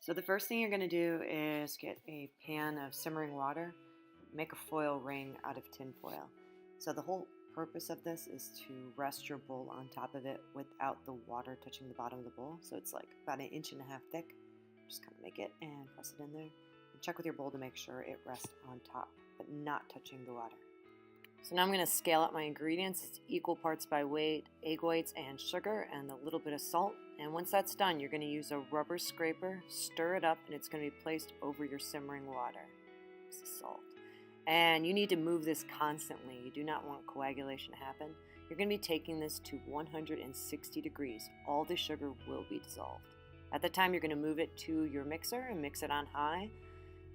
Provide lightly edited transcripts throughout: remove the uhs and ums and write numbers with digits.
So the first thing you're going to do is get a pan of simmering water, make a foil ring out of tin foil. So the whole purpose of this is to rest your bowl on top of it without the water touching the bottom of the bowl. So it's like about 1.5 inches thick. Just kind of make it and press it in there. And check with your bowl to make sure it rests on top, but not touching the water. So now I'm going to scale up my ingredients. It's equal parts by weight, egg whites and sugar, and a little bit of salt. And once that's done, you're going to use a rubber scraper, stir it up, and it's going to be placed over your simmering water. This is salt. And you need to move this constantly. You do not want coagulation to happen. You're going to be taking this to 160 degrees. All the sugar will be dissolved. At the time, you're going to move it to your mixer and mix it on high.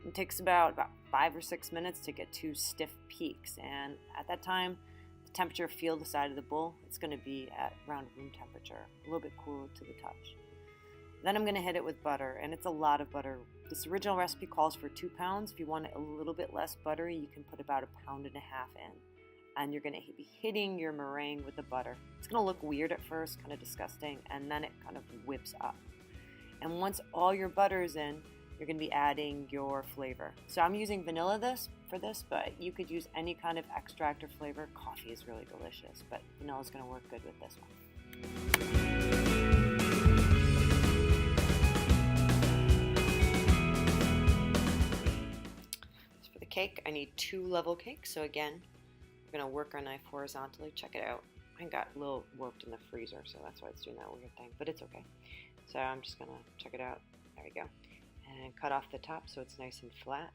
It takes about 5 or 6 minutes to get 2 stiff peaks, and at that time, the temperature, feel the side of the bowl, it's going to be at around room temperature, a little bit cool to the touch. Then I'm going to hit it with butter, and it's a lot of butter. This original recipe calls for 2 pounds. If you want it a little bit less buttery, you can put about 1.5 pounds in, and you're going to be hitting your meringue with the butter. It's going to look weird at first, kind of disgusting, and then it kind of whips up. And once all your butter is in, you're going to be adding your flavor. So I'm using vanilla for this, but you could use any kind of extract or flavor. Coffee is really delicious, but vanilla is going to work good with this one. So for the cake, I need 2 level cakes. So again, we're going to work our knife horizontally. Check it out. I got a little warped in the freezer, so that's why it's doing that weird thing, but it's okay. So I'm just going to check it out. There we go. And cut off the top so it's nice and flat.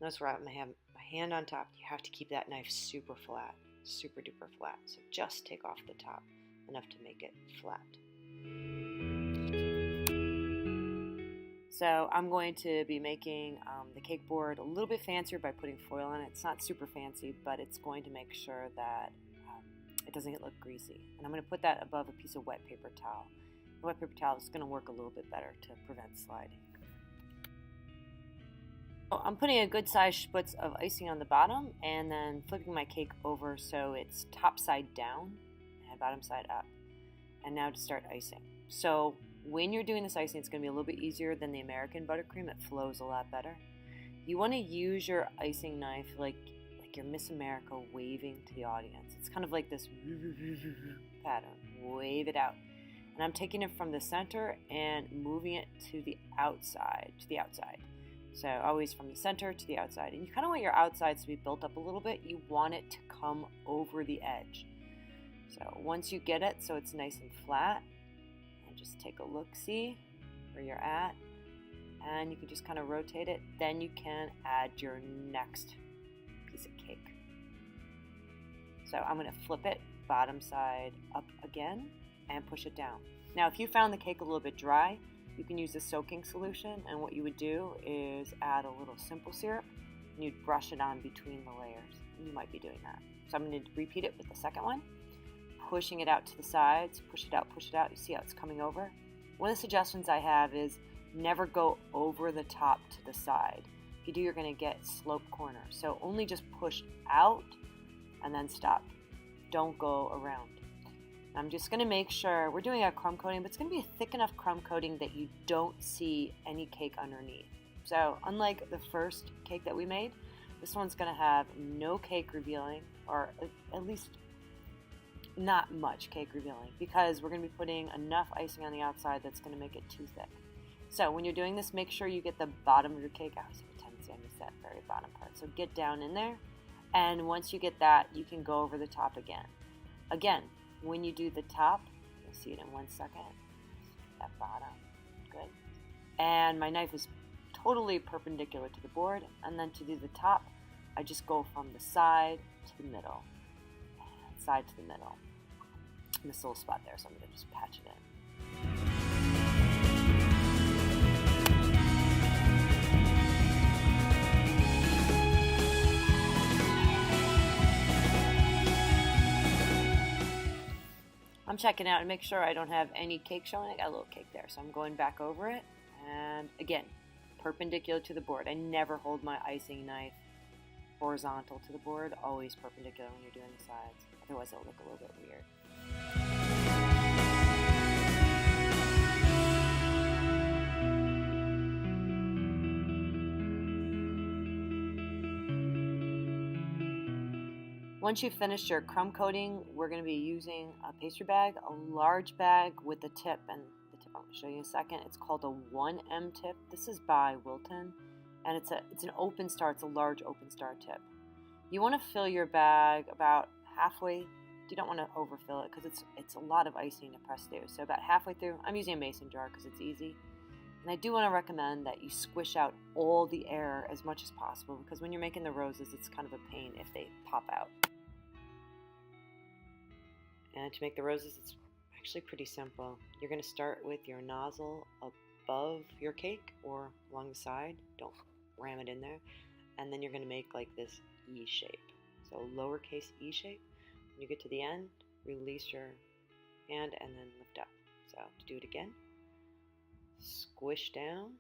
Notice where I have my hand on top. You have to keep that knife super flat, super duper flat. So just take off the top enough to make it flat. So I'm going to be making the cake board a little bit fancier by putting foil on it. It's not super fancy, but it's going to make sure that it doesn't look greasy. And I'm going to put that above a piece of wet paper towel. The wet paper towel is going to work a little bit better to prevent sliding. I'm putting a good sized spritz of icing on the bottom and then flipping my cake over so it's top side down and bottom side up. And now to start icing. So when you're doing this icing, it's going to be a little bit easier than the American buttercream. It flows a lot better. You want to use your icing knife like you're Miss America waving to the audience. It's kind of like this pattern. Wave it out. And I'm taking it from the center and moving it to the outside, So always from the center to the outside. And you kind of want your outsides to be built up a little bit. You want it to come over the edge. So once you get it so it's nice and flat, and just take a look-see where you're at. And you can just kind of rotate it. Then you can add your next piece of cake. So I'm going to flip it bottom side up again and push it down. Now, if you found the cake a little bit dry, you can use a soaking solution, and what you would do is add a little simple syrup, and you'd brush it on between the layers. And you might be doing that. So I'm going to repeat it with the second one, pushing it out to the sides, push it out, you see how it's coming over? One of the suggestions I have is never go over the top to the side. If you do, you're going to get sloped corners. So only just push out and then stop. Don't go around. I'm just going to make sure, we're doing a crumb coating, but it's going to be a thick enough crumb coating that you don't see any cake underneath. So unlike the first cake that we made, this one's going to have no cake revealing, or at least not much cake revealing, because we're going to be putting enough icing on the outside that's going to make it too thick. So when you're doing this, make sure you get the bottom of your cake out. So I tendency I miss that very bottom part. So get down in there, and once you get that, you can go over the top again. Again, when you do the top, you'll see it in 1 second. That bottom, good. And my knife is totally perpendicular to the board. And then to do the top, I just go from the side to the middle, and side to the middle. And this little spot there, so I'm going to just patch it in. I'm checking out and make sure I don't have any cake showing. I got a little cake there, so I'm going back over it. And again, perpendicular to the board. I never hold my icing knife horizontal to the board, always perpendicular when you're doing the sides. Otherwise it'll look a little bit weird. Once you've finished your crumb coating, we're going to be using a pastry bag, a large bag with the tip, and the tip I'm going to show you in a second. It's called a 1M tip. This is by Wilton, and it's an open star. It's a large open star tip. You want to fill your bag about halfway. You don't want to overfill it because it's a lot of icing to press through. So about halfway through, I'm using a mason jar because it's easy. And I do want to recommend that you squish out all the air as much as possible because when you're making the roses, it's kind of a pain if they pop out. And to make the roses, it's actually pretty simple. You're going to start with your nozzle above your cake or along the side. Don't ram it in there. And then you're going to make like this E shape. So lowercase E shape. When you get to the end, release your hand and then lift up. So to do it again, squish down.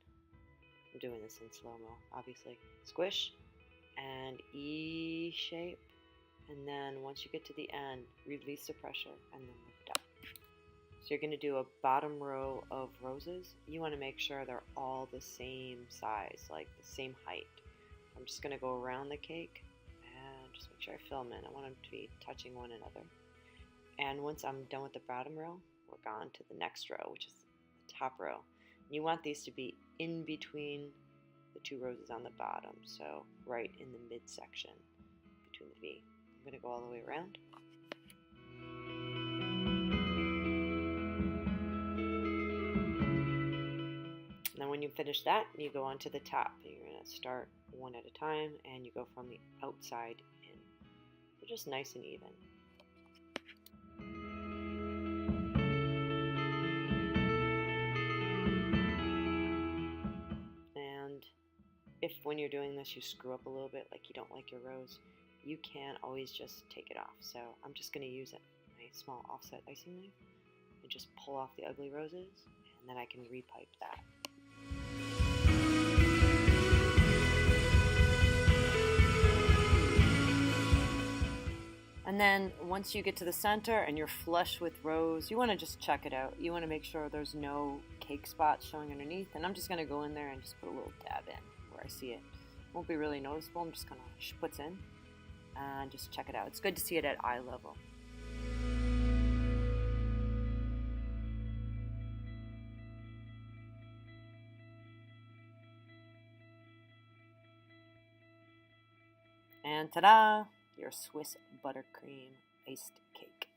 I'm doing this in slow-mo, obviously. Squish and E shape. And then once you get to the end, release the pressure and then lift up. So you're going to do a bottom row of roses. You want to make sure they're all the same size, like the same height. I'm just going to go around the cake and just make sure I fill them in. I want them to be touching one another. And once I'm done with the bottom row, we're on to the next row, which is the top row. You want these to be in between the two roses on the bottom, so right in the midsection between the V. I'm going to go all the way around. And then when you finish that, you go on to the top. You're going to start one at a time, and you go from the outside in. So just nice and even. If when you're doing this you screw up a little bit, like you don't like your rose, you can always just take it off. So I'm just going to use my small offset icing knife and just pull off the ugly roses, and then I can repipe that. And then once you get to the center and you're flush with rose, you want to just check it out. You want to make sure there's no cake spots showing underneath, and I'm just going to go in there and just put a little dab in where I see it. Won't be really noticeable. I'm just going to spritz in and just check it out. It's good to see it at eye level. And ta-da! Your Swiss buttercream iced cake.